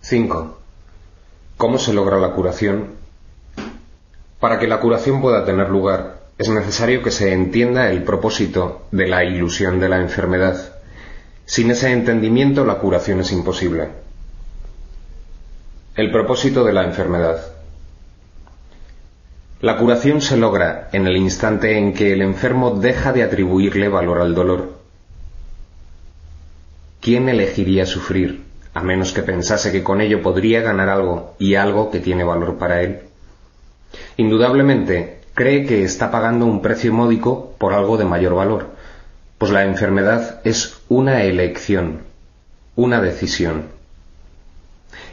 5. ¿Cómo se logra la curación? Para que la curación pueda tener lugar, es necesario que se entienda el propósito de la ilusión de la enfermedad. Sin ese entendimiento, la curación es imposible. El propósito de la enfermedad. La curación se logra en el instante en que el enfermo deja de atribuirle valor al dolor. ¿Quién elegiría sufrir, a menos que pensase que con ello podría ganar algo, y algo que tiene valor para él? Indudablemente, cree que está pagando un precio módico por algo de mayor valor, pues la enfermedad es una elección, una decisión.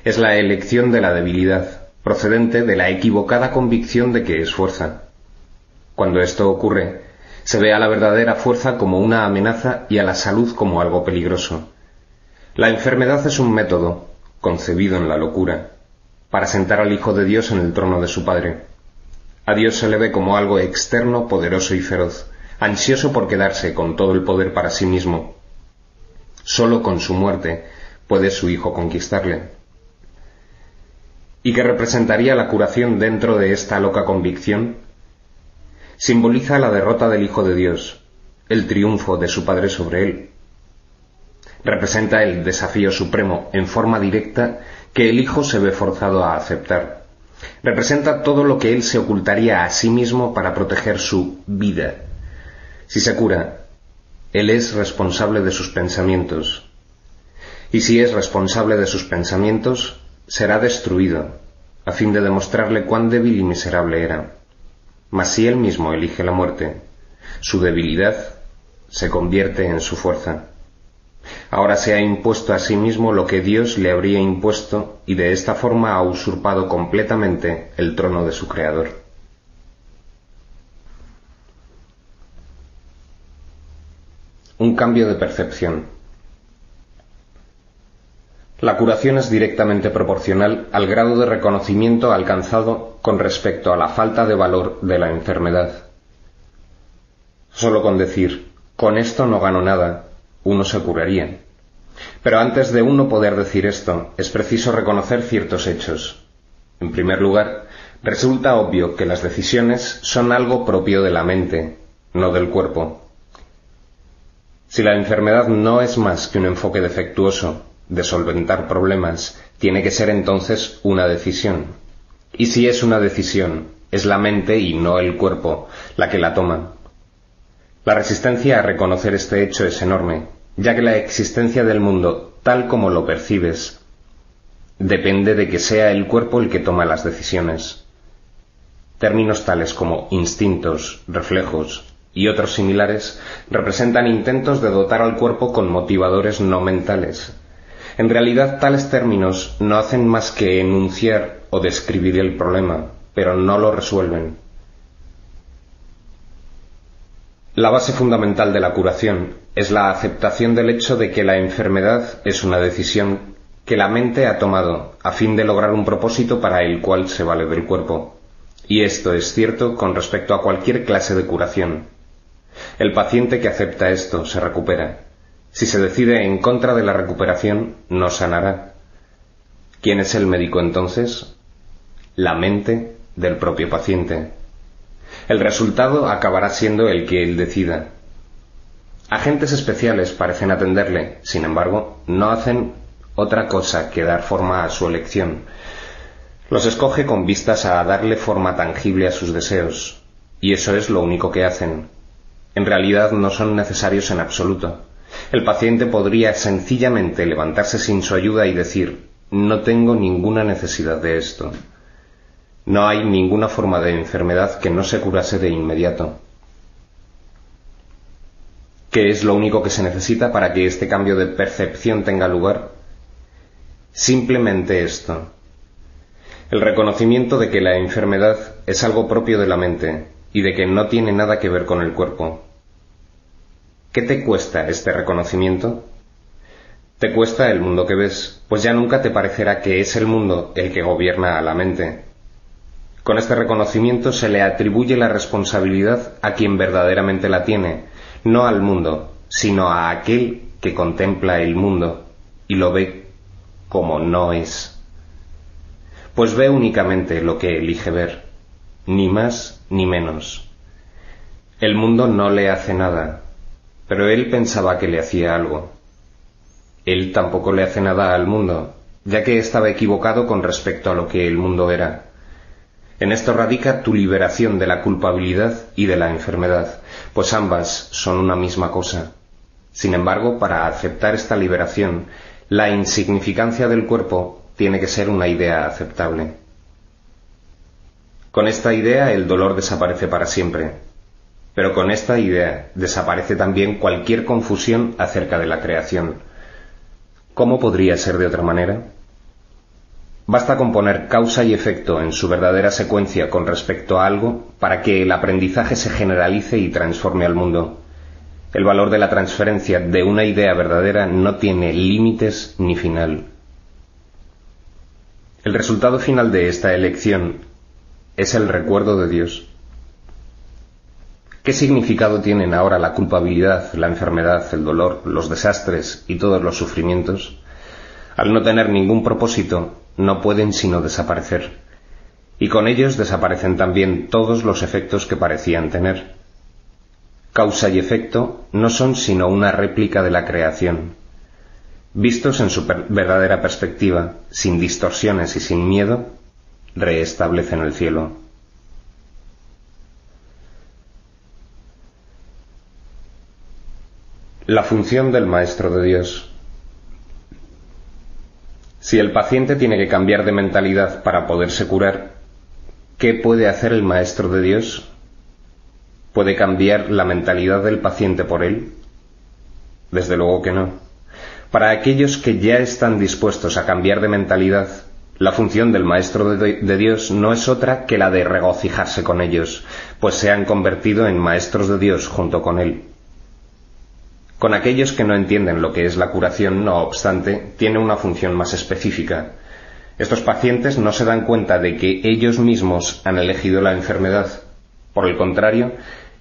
Es la elección de la debilidad, procedente de la equivocada convicción de que es fuerza. Cuando esto ocurre, se ve a la verdadera fuerza como una amenaza y a la salud como algo peligroso. La enfermedad es un método, concebido en la locura, para sentar al Hijo de Dios en el trono de su Padre. A Dios se le ve como algo externo, poderoso y feroz, ansioso por quedarse con todo el poder para sí mismo. Solo con su muerte puede su Hijo conquistarle. ¿Y qué representaría la curación dentro de esta loca convicción? Simboliza la derrota del Hijo de Dios, el triunfo de su Padre sobre él. Representa el desafío supremo en forma directa que el Hijo se ve forzado a aceptar. Representa todo lo que él se ocultaría a sí mismo para proteger su vida. Si se cura, él es responsable de sus pensamientos. Y si es responsable de sus pensamientos, será destruido, a fin de demostrarle cuán débil y miserable era. Mas si él mismo elige la muerte, su debilidad se convierte en su fuerza. Ahora se ha impuesto a sí mismo lo que Dios le habría impuesto y de esta forma ha usurpado completamente el trono de su Creador. Un cambio de percepción. La curación es directamente proporcional al grado de reconocimiento alcanzado con respecto a la falta de valor de la enfermedad. Solo con decir, con esto no gano nada, uno se curaría. Pero antes de uno poder decir esto, es preciso reconocer ciertos hechos. En primer lugar, resulta obvio que las decisiones son algo propio de la mente, no del cuerpo. Si la enfermedad no es más que un enfoque defectuoso de solventar problemas, tiene que ser entonces una decisión. Y si es una decisión, es la mente y no el cuerpo la que la toma. La resistencia a reconocer este hecho es enorme, ya que la existencia del mundo, tal como lo percibes, depende de que sea el cuerpo el que toma las decisiones. Términos tales como instintos, reflejos y otros similares representan intentos de dotar al cuerpo con motivadores no mentales. En realidad, tales términos no hacen más que enunciar o describir el problema, pero no lo resuelven. La base fundamental de la curación es la aceptación del hecho de que la enfermedad es una decisión que la mente ha tomado a fin de lograr un propósito para el cual se vale del cuerpo. Y esto es cierto con respecto a cualquier clase de curación. El paciente que acepta esto se recupera. Si se decide en contra de la recuperación, no sanará. ¿Quién es el médico entonces? La mente del propio paciente. El resultado acabará siendo el que él decida. Agentes especiales parecen atenderle, sin embargo, no hacen otra cosa que dar forma a su elección. Los escoge con vistas a darle forma tangible a sus deseos, y eso es lo único que hacen. En realidad no son necesarios en absoluto. El paciente podría sencillamente levantarse sin su ayuda y decir, no tengo ninguna necesidad de esto. No hay ninguna forma de enfermedad que no se curase de inmediato. ¿Qué es lo único que se necesita para que este cambio de percepción tenga lugar? Simplemente esto: el reconocimiento de que la enfermedad es algo propio de la mente y de que no tiene nada que ver con el cuerpo. ¿Qué te cuesta este reconocimiento? Te cuesta el mundo que ves, pues ya nunca te parecerá que es el mundo el que gobierna a la mente. Con este reconocimiento se le atribuye la responsabilidad a quien verdaderamente la tiene, no al mundo, sino a aquel que contempla el mundo y lo ve como no es. pues ve únicamente lo que elige ver, ni más ni menos. El mundo no le hace nada, pero él pensaba que le hacía algo. Él tampoco le hace nada al mundo, ya que estaba equivocado con respecto a lo que el mundo era. En esto radica tu liberación de la culpabilidad y de la enfermedad, pues ambas son una misma cosa. Sin embargo, para aceptar esta liberación, la insignificancia del cuerpo tiene que ser una idea aceptable. Con esta idea el dolor desaparece para siempre, pero con esta idea desaparece también cualquier confusión acerca de la creación. ¿Cómo podría ser de otra manera? Basta con poner causa y efecto en su verdadera secuencia con respecto a algo para que el aprendizaje se generalice y transforme al mundo. El valor de la transferencia de una idea verdadera no tiene límites ni final. El resultado final de esta elección es el recuerdo de Dios. ¿Qué significado tienen ahora la culpabilidad, la enfermedad, el dolor, los desastres y todos los sufrimientos? Al no tener ningún propósito, no pueden sino desaparecer, y con ellos desaparecen también todos los efectos que parecían tener. Causa y efecto no son sino una réplica de la creación. Vistos en su verdadera perspectiva, sin distorsiones y sin miedo, reestablecen el cielo. La función del Maestro de Dios. Si el paciente tiene que cambiar de mentalidad para poderse curar, ¿qué puede hacer el Maestro de Dios? ¿Puede cambiar la mentalidad del paciente por él? Desde luego que no. Para aquellos que ya están dispuestos a cambiar de mentalidad, la función del Maestro de Dios no es otra que la de regocijarse con ellos, pues se han convertido en Maestros de Dios junto con él. Con aquellos que no entienden lo que es la curación, no obstante, tiene una función más específica. Estos pacientes no se dan cuenta de que ellos mismos han elegido la enfermedad. Por el contrario,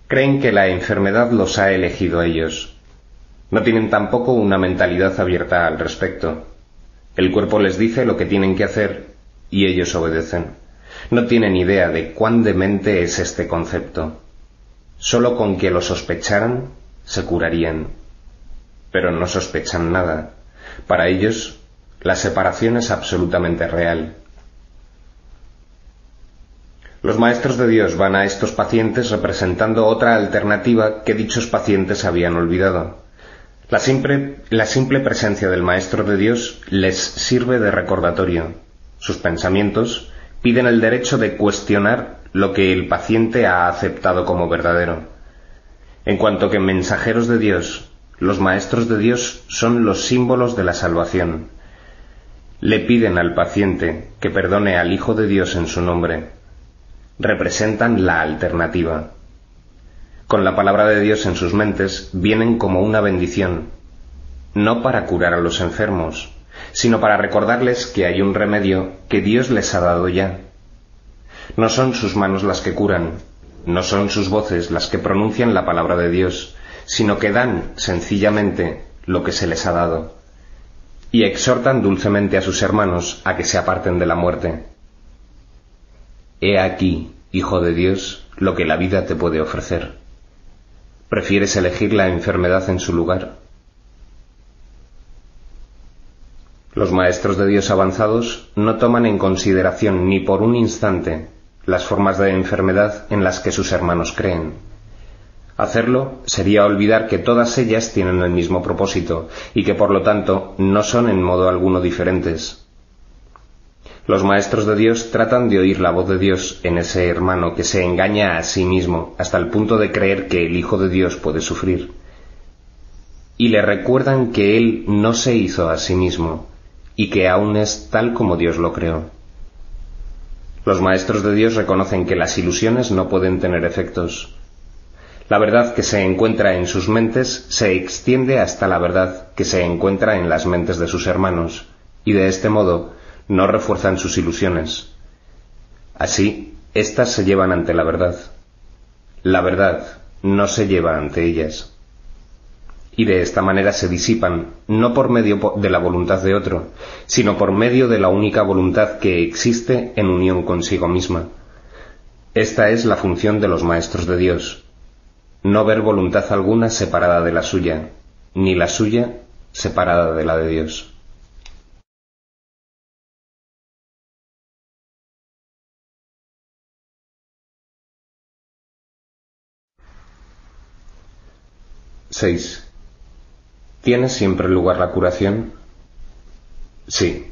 creen que la enfermedad los ha elegido a ellos. No tienen tampoco una mentalidad abierta al respecto. El cuerpo les dice lo que tienen que hacer y ellos obedecen. No tienen idea de cuán demente es este concepto. Solo con que lo sospecharan, se curarían. Pero no sospechan nada. Para ellos, la separación es absolutamente real. Los maestros de Dios van a estos pacientes representando otra alternativa que dichos pacientes habían olvidado. La simple presencia del Maestro de Dios les sirve de recordatorio. Sus pensamientos piden el derecho de cuestionar lo que el paciente ha aceptado como verdadero. En cuanto que mensajeros de Dios, los maestros de Dios son los símbolos de la salvación. Le piden al paciente que perdone al Hijo de Dios en su nombre. Representan la alternativa. Con la palabra de Dios en sus mentes vienen como una bendición, no para curar a los enfermos, sino para recordarles que hay un remedio que Dios les ha dado ya. No son sus manos las que curan, no son sus voces las que pronuncian la palabra de Dios, sino que dan sencillamente lo que se les ha dado, y exhortan dulcemente a sus hermanos a que se aparten de la muerte. He aquí, Hijo de Dios, lo que la vida te puede ofrecer. ¿Prefieres elegir la enfermedad en su lugar? Los maestros de Dios avanzados no toman en consideración ni por un instante las formas de enfermedad en las que sus hermanos creen. Hacerlo sería olvidar que todas ellas tienen el mismo propósito y que por lo tanto no son en modo alguno diferentes. Los maestros de Dios tratan de oír la voz de Dios en ese hermano que se engaña a sí mismo hasta el punto de creer que el Hijo de Dios puede sufrir. Y le recuerdan que él no se hizo a sí mismo y que aún es tal como Dios lo creó. Los maestros de Dios reconocen que las ilusiones no pueden tener efectos. La verdad que se encuentra en sus mentes se extiende hasta la verdad que se encuentra en las mentes de sus hermanos, y de este modo no refuerzan sus ilusiones. Así, éstas se llevan ante la verdad. La verdad no se lleva ante ellas. y de esta manera se disipan, no por medio de la voluntad de otro, sino por medio de la única voluntad que existe en unión consigo misma. Esta es la función de los maestros de Dios: no ver voluntad alguna separada de la suya, ni la suya separada de la de Dios. (6) ¿Tiene siempre lugar la curación? Sí,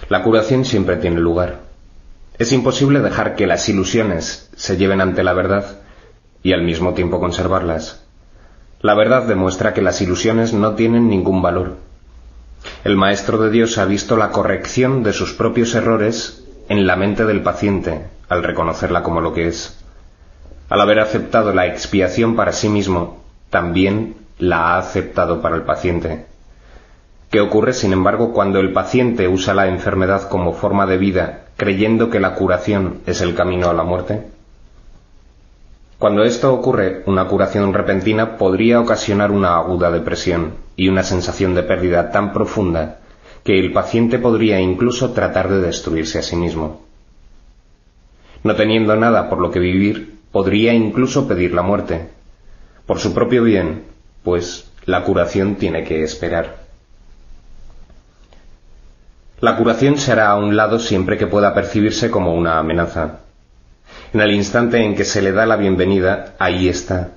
la curación siempre tiene lugar. Es imposible dejar que las ilusiones se lleven ante la verdad y al mismo tiempo conservarlas. La verdad demuestra que las ilusiones no tienen ningún valor. El Maestro de Dios ha visto la corrección de sus propios errores en la mente del paciente, al reconocerla como lo que es. Al haber aceptado la expiación para sí mismo, también la ha aceptado para el paciente. ¿Qué ocurre, sin embargo, cuando el paciente usa la enfermedad como forma de vida, creyendo que la curación es el camino a la muerte? Cuando esto ocurre, una curación repentina podría ocasionar una aguda depresión y una sensación de pérdida tan profunda que el paciente podría incluso tratar de destruirse a sí mismo. No teniendo nada por lo que vivir, podría incluso pedir la muerte, por su propio bien, pues la curación tiene que esperar. La curación se hará a un lado siempre que pueda percibirse como una amenaza. En el instante en que se le da la bienvenida, ahí está.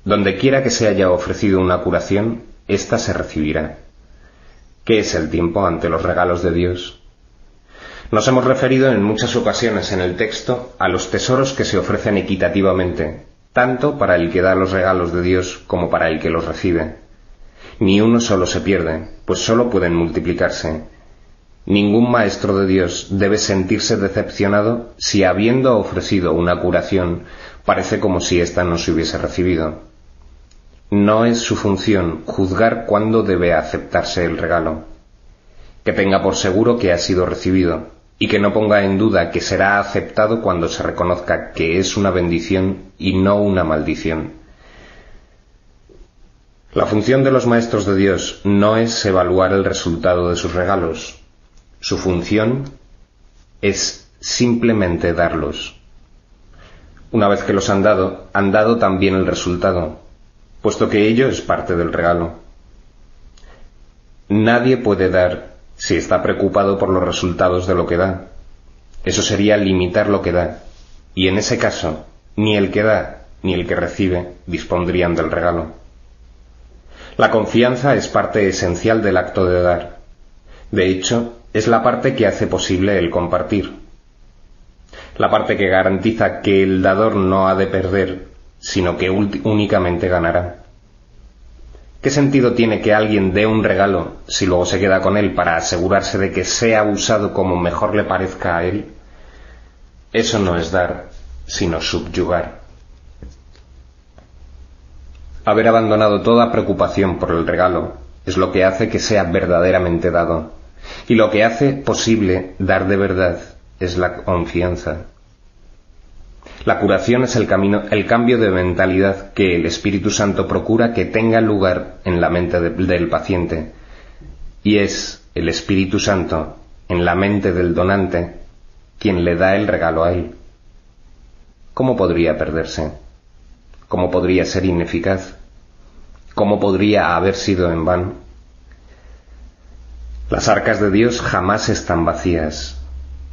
Donde quiera que se haya ofrecido una curación, ésta se recibirá. ¿Qué es el tiempo ante los regalos de Dios? Nos hemos referido en muchas ocasiones en el texto a los tesoros que se ofrecen equitativamente, tanto para el que da los regalos de Dios como para el que los recibe. Ni uno solo se pierde, pues solo pueden multiplicarse. Ningún maestro de Dios debe sentirse decepcionado si, habiendo ofrecido una curación, parece como si ésta no se hubiese recibido. No es su función juzgar cuándo debe aceptarse el regalo. Que tenga por seguro que ha sido recibido, y que no ponga en duda que será aceptado cuando se reconozca que es una bendición y no una maldición. La función de los maestros de Dios no es evaluar el resultado de sus regalos. Su función es simplemente darlos. Una vez que los han dado también el resultado, puesto que ello es parte del regalo. Nadie puede dar si está preocupado por los resultados de lo que da. Eso sería limitar lo que da, y en ese caso, ni el que da ni el que recibe dispondrían del regalo. La confianza es parte esencial del acto de dar. De hecho, es la parte que hace posible el compartir. La parte que garantiza que el dador no ha de perder, sino que únicamente ganará. ¿Qué sentido tiene que alguien dé un regalo si luego se queda con él para asegurarse de que sea usado como mejor le parezca a él? Eso no es dar, sino subyugar. Haber abandonado toda preocupación por el regalo es lo que hace que sea verdaderamente dado. Y lo que hace posible dar de verdad es la confianza. La curación es el cambio de mentalidad que el Espíritu Santo procura que tenga lugar en la mente del paciente, y es el Espíritu Santo, en la mente del donante, quien le da el regalo a él. ¿Cómo podría perderse? ¿Cómo podría ser ineficaz? ¿Cómo podría haber sido en vano? Las arcas de Dios jamás están vacías,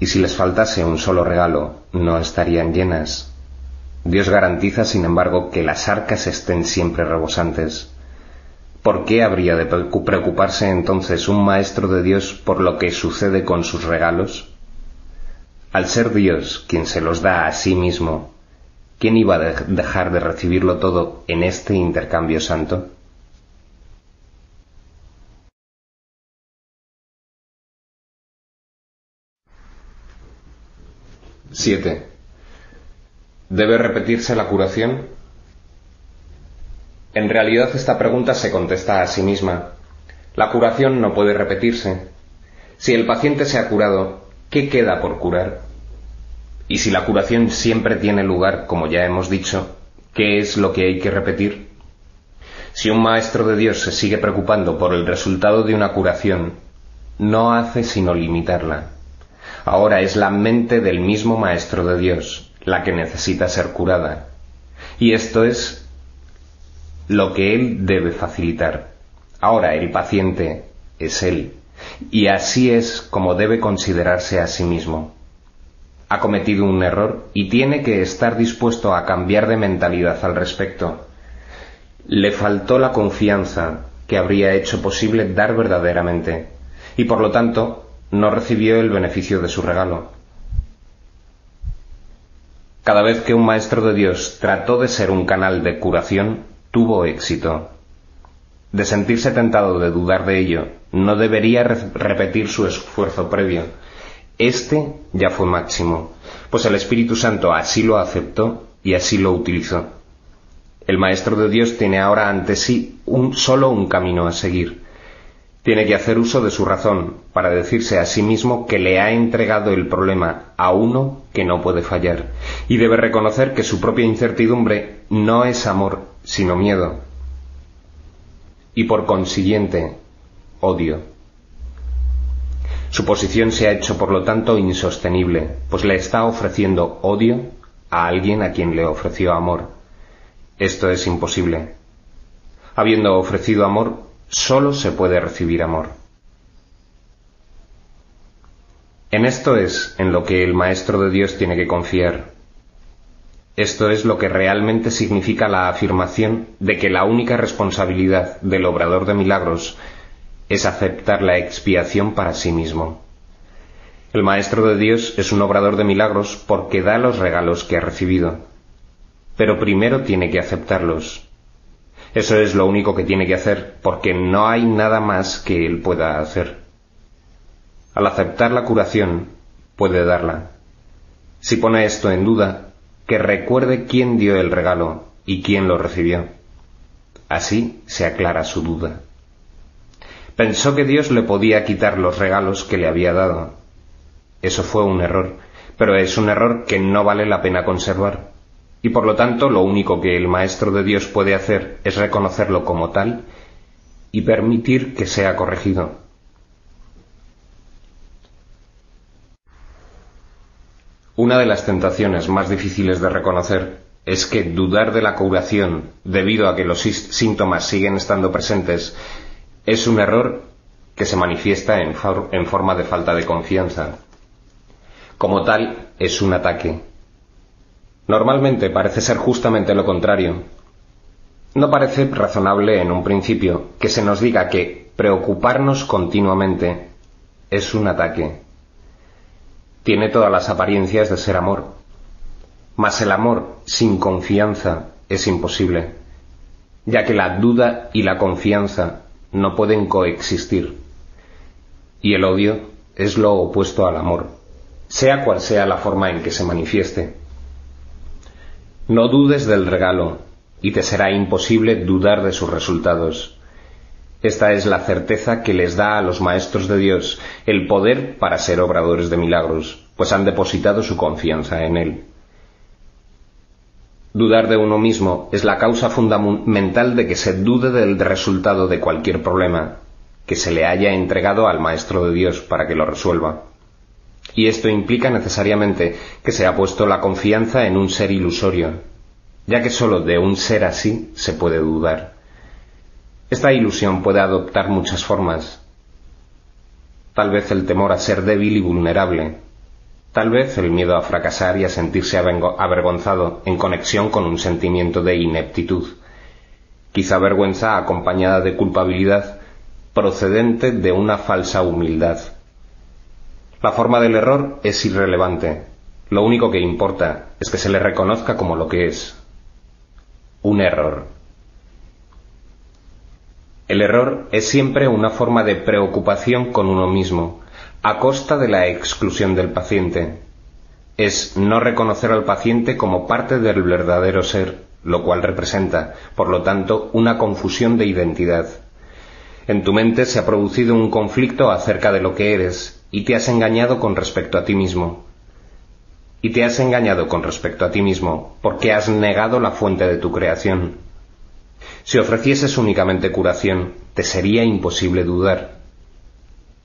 y si les faltase un solo regalo, no estarían llenas. Dios garantiza, sin embargo, que las arcas estén siempre rebosantes. ¿Por qué habría de preocuparse entonces un maestro de Dios por lo que sucede con sus regalos? Al ser Dios quien se los da a sí mismo, ¿quién iba a dejar de recibirlo todo en este intercambio santo? (7) ¿Debe repetirse la curación? En realidad esta pregunta se contesta a sí misma. La curación no puede repetirse. Si el paciente se ha curado, ¿qué queda por curar? Y si la curación siempre tiene lugar, como ya hemos dicho, ¿qué es lo que hay que repetir? Si un maestro de Dios se sigue preocupando por el resultado de una curación, no hace sino limitarla. Ahora es la mente del mismo maestro de Dios la que necesita ser curada. Y esto es lo que él debe facilitar. Ahora el paciente es él, y así es como debe considerarse a sí mismo. Ha cometido un error y tiene que estar dispuesto a cambiar de mentalidad al respecto. Le faltó la confianza que habría hecho posible dar verdaderamente, y por lo tanto no recibió el beneficio de su regalo. Cada vez que un maestro de Dios trató de ser un canal de curación, tuvo éxito. De sentirse tentado de dudar de ello, no debería repetir su esfuerzo previo. Este ya fue máximo, pues el Espíritu Santo así lo aceptó y así lo utilizó. El Maestro de Dios tiene ahora ante sí solo un camino a seguir. Tiene que hacer uso de su razón para decirse a sí mismo que le ha entregado el problema a uno que no puede fallar, y debe reconocer que su propia incertidumbre no es amor, sino miedo, y por consiguiente, odio. Su posición se ha hecho por lo tanto insostenible, pues le está ofreciendo odio a alguien a quien le ofreció amor. Esto es imposible. Habiendo ofrecido amor, solo se puede recibir amor. En esto es en lo que el Maestro de Dios tiene que confiar. Esto es lo que realmente significa la afirmación de que la única responsabilidad del obrador de milagros es aceptar la expiación para sí mismo. El Maestro de Dios es un obrador de milagros porque da los regalos que ha recibido, pero primero tiene que aceptarlos. Eso es lo único que tiene que hacer, porque no hay nada más que él pueda hacer. Al aceptar la curación, puede darla. Si pone esto en duda, que recuerde quién dio el regalo y quién lo recibió. Así se aclara su duda. Pensó que Dios le podía quitar los regalos que le había dado. Eso fue un error, pero es un error que no vale la pena conservar. Y por lo tanto lo único que el Maestro de Dios puede hacer es reconocerlo como tal y permitir que sea corregido. Una de las tentaciones más difíciles de reconocer es que dudar de la curación debido a que los síntomas siguen estando presentes es un error que se manifiesta en forma de falta de confianza. Como tal, es un ataque. Normalmente parece ser justamente lo contrario. No parece razonable en un principio que se nos diga que preocuparnos continuamente es un ataque. Tiene todas las apariencias de ser amor. Mas el amor sin confianza es imposible, ya que la duda y la confianza no pueden coexistir. Y el odio es lo opuesto al amor, sea cual sea la forma en que se manifieste. No dudes del regalo, y te será imposible dudar de sus resultados. Esta es la certeza que les da a los maestros de Dios el poder para ser obradores de milagros, pues han depositado su confianza en Él. Dudar de uno mismo es la causa fundamental de que se dude del resultado de cualquier problema que se le haya entregado al Maestro de Dios para que lo resuelva. Y esto implica necesariamente que se ha puesto la confianza en un ser ilusorio, ya que sólo de un ser así se puede dudar. Esta ilusión puede adoptar muchas formas. Tal vez el temor a ser débil y vulnerable, tal vez el miedo a fracasar y a sentirse avergonzado en conexión con un sentimiento de ineptitud, quizá vergüenza acompañada de culpabilidad procedente de una falsa humildad. La forma del error es irrelevante. Lo único que importa es que se le reconozca como lo que es: un error. El error es siempre una forma de preocupación con uno mismo, a costa de la exclusión del paciente. Es no reconocer al paciente como parte del verdadero ser, lo cual representa, por lo tanto, una confusión de identidad. En tu mente se ha producido un conflicto acerca de lo que eres, y te has engañado con respecto a ti mismo. Y te has engañado con respecto a ti mismo porque has negado la fuente de tu creación. Si ofrecieses únicamente curación, te sería imposible dudar.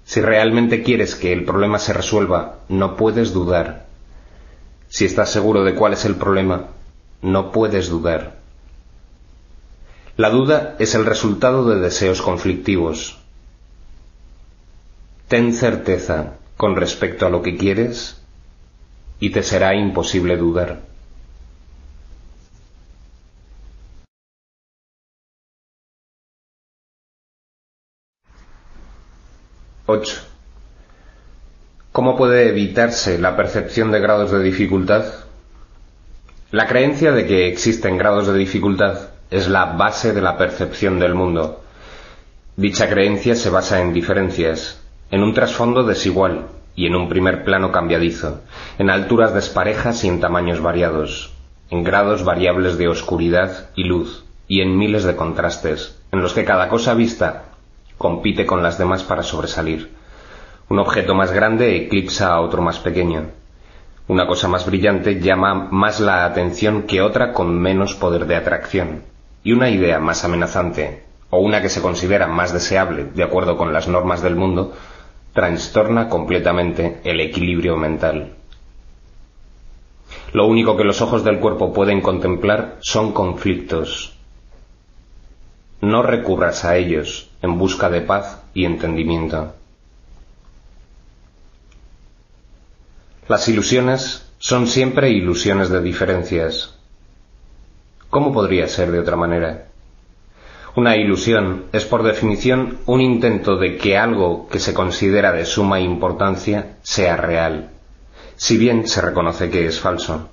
Si realmente quieres que el problema se resuelva, no puedes dudar. Si estás seguro de cuál es el problema, no puedes dudar. La duda es el resultado de deseos conflictivos. Ten certeza con respecto a lo que quieres y te será imposible dudar. 8. ¿Cómo puede evitarse la percepción de grados de dificultad? La creencia de que existen grados de dificultad es la base de la percepción del mundo. Dicha creencia se basa en diferencias, en un trasfondo desigual y en un primer plano cambiadizo, en alturas desparejas y en tamaños variados, en grados variables de oscuridad y luz y en miles de contrastes, en los que cada cosa vista compite con las demás para sobresalir. Un objeto más grande eclipsa a otro más pequeño. Una cosa más brillante llama más la atención que otra con menos poder de atracción. Y una idea más amenazante, o una que se considera más deseable de acuerdo con las normas del mundo, trastorna completamente el equilibrio mental. Lo único que los ojos del cuerpo pueden contemplar son conflictos. No recurras a ellos en busca de paz y entendimiento. Las ilusiones son siempre ilusiones de diferencias. ¿Cómo podría ser de otra manera? Una ilusión es por definición un intento de que algo que se considera de suma importancia sea real, si bien se reconoce que es falso.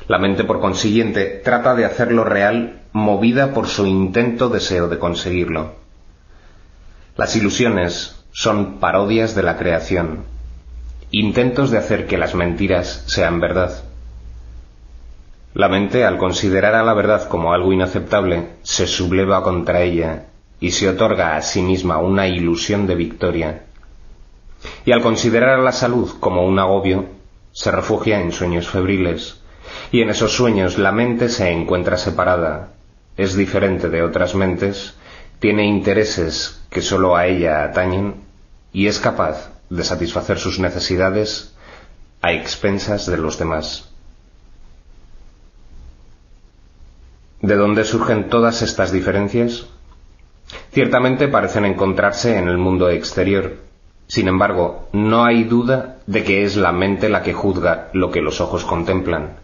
La mente, por consiguiente, trata de hacerlo real movida por su intento deseo de conseguirlo. Las ilusiones son parodias de la creación, intentos de hacer que las mentiras sean verdad. La mente, al considerar a la verdad como algo inaceptable, se subleva contra ella y se otorga a sí misma una ilusión de victoria. Y al considerar a la salud como un agobio, se refugia en sueños febriles. Y en esos sueños la mente se encuentra separada, es diferente de otras mentes, tiene intereses que sólo a ella atañen y es capaz de satisfacer sus necesidades a expensas de los demás. ¿De dónde surgen todas estas diferencias? Ciertamente parecen encontrarse en el mundo exterior. Sin embargo, no hay duda de que es la mente la que juzga lo que los ojos contemplan,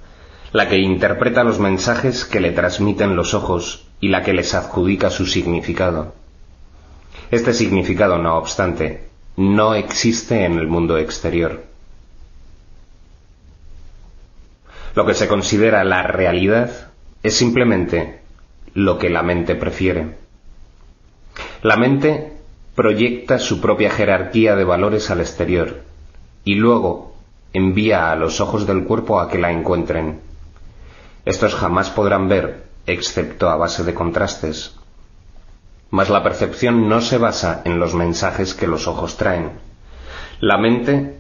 la que interpreta los mensajes que le transmiten los ojos y la que les adjudica su significado. Este significado, no obstante, no existe en el mundo exterior. Lo que se considera la realidad es simplemente lo que la mente prefiere. La mente proyecta su propia jerarquía de valores al exterior y luego envía a los ojos del cuerpo a que la encuentren. Estos jamás podrán ver, excepto a base de contrastes. Mas la percepción no se basa en los mensajes que los ojos traen. La mente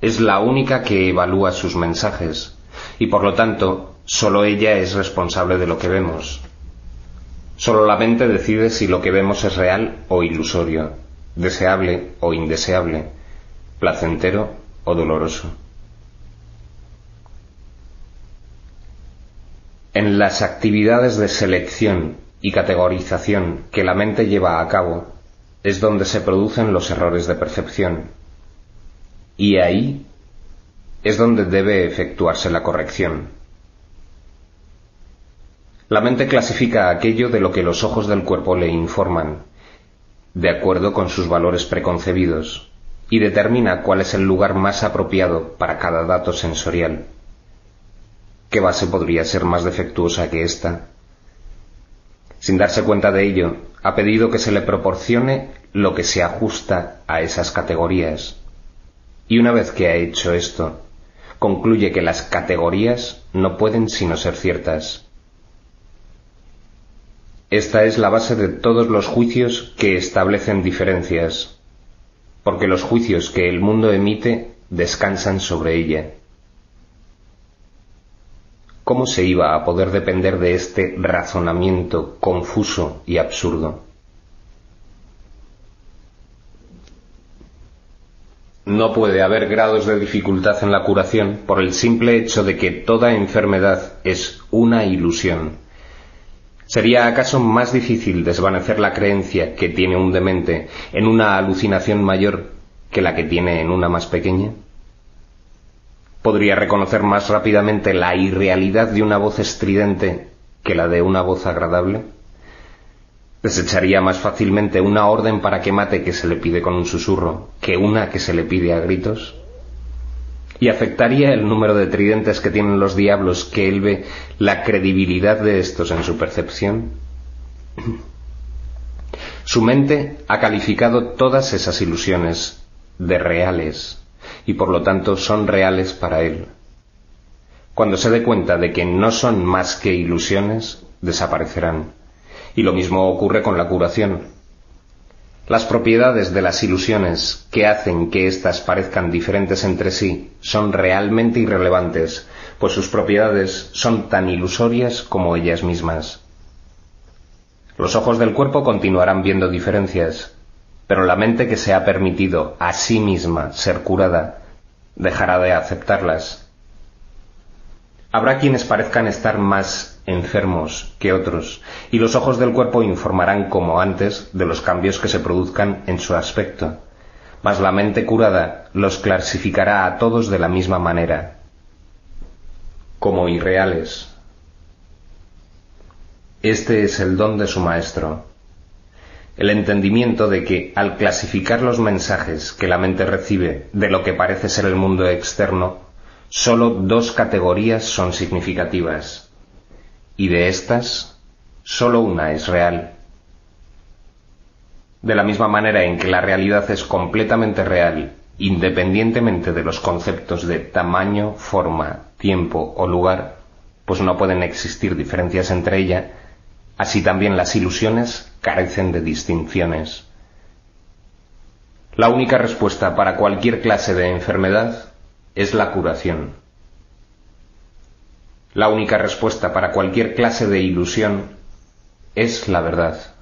es la única que evalúa sus mensajes, y por lo tanto, sólo ella es responsable de lo que vemos. Sólo la mente decide si lo que vemos es real o ilusorio, deseable o indeseable, placentero o doloroso. En las actividades de selección y categorización que la mente lleva a cabo es donde se producen los errores de percepción, y ahí es donde debe efectuarse la corrección. La mente clasifica aquello de lo que los ojos del cuerpo le informan, de acuerdo con sus valores preconcebidos, y determina cuál es el lugar más apropiado para cada dato sensorial. ¿Qué base podría ser más defectuosa que esta? Sin darse cuenta de ello, ha pedido que se le proporcione lo que se ajusta a esas categorías. Y una vez que ha hecho esto, concluye que las categorías no pueden sino ser ciertas. Esta es la base de todos los juicios que establecen diferencias, porque los juicios que el mundo emite descansan sobre ella. ¿cómo se iba a poder depender de este razonamiento confuso y absurdo? No puede haber grados de dificultad en la curación por el simple hecho de que toda enfermedad es una ilusión. ¿Sería acaso más difícil desvanecer la creencia que tiene un demente en una alucinación mayor que la que tiene en una más pequeña? ¿Podría reconocer más rápidamente la irrealidad de una voz estridente que la de una voz agradable? ¿Desecharía más fácilmente una orden para que mate que se le pide con un susurro que una que se le pide a gritos? ¿Y afectaría el número de tridentes que tienen los diablos que él ve la credibilidad de estos en su percepción? Su mente ha calificado todas esas ilusiones de reales y por lo tanto son reales para él. Cuando se dé cuenta de que no son más que ilusiones, desaparecerán. Y lo mismo ocurre con la curación. Las propiedades de las ilusiones que hacen que éstas parezcan diferentes entre sí son realmente irrelevantes, pues sus propiedades son tan ilusorias como ellas mismas. Los ojos del cuerpo continuarán viendo diferencias, pero la mente que se ha permitido a sí misma ser curada dejará de aceptarlas. Habrá quienes parezcan estar más enfermos que otros, y los ojos del cuerpo informarán como antes de los cambios que se produzcan en su aspecto, mas la mente curada los clasificará a todos de la misma manera, como irreales. Este es el don de su maestro, el entendimiento de que, al clasificar los mensajes que la mente recibe de lo que parece ser el mundo externo, sólo dos categorías son significativas, y de estas, sólo una es real. De la misma manera en que la realidad es completamente real, independientemente de los conceptos de tamaño, forma, tiempo o lugar, pues no pueden existir diferencias entre ella, así también las ilusiones carecen de distinciones. La única respuesta para cualquier clase de enfermedad es la curación. La única respuesta para cualquier clase de ilusión es la verdad.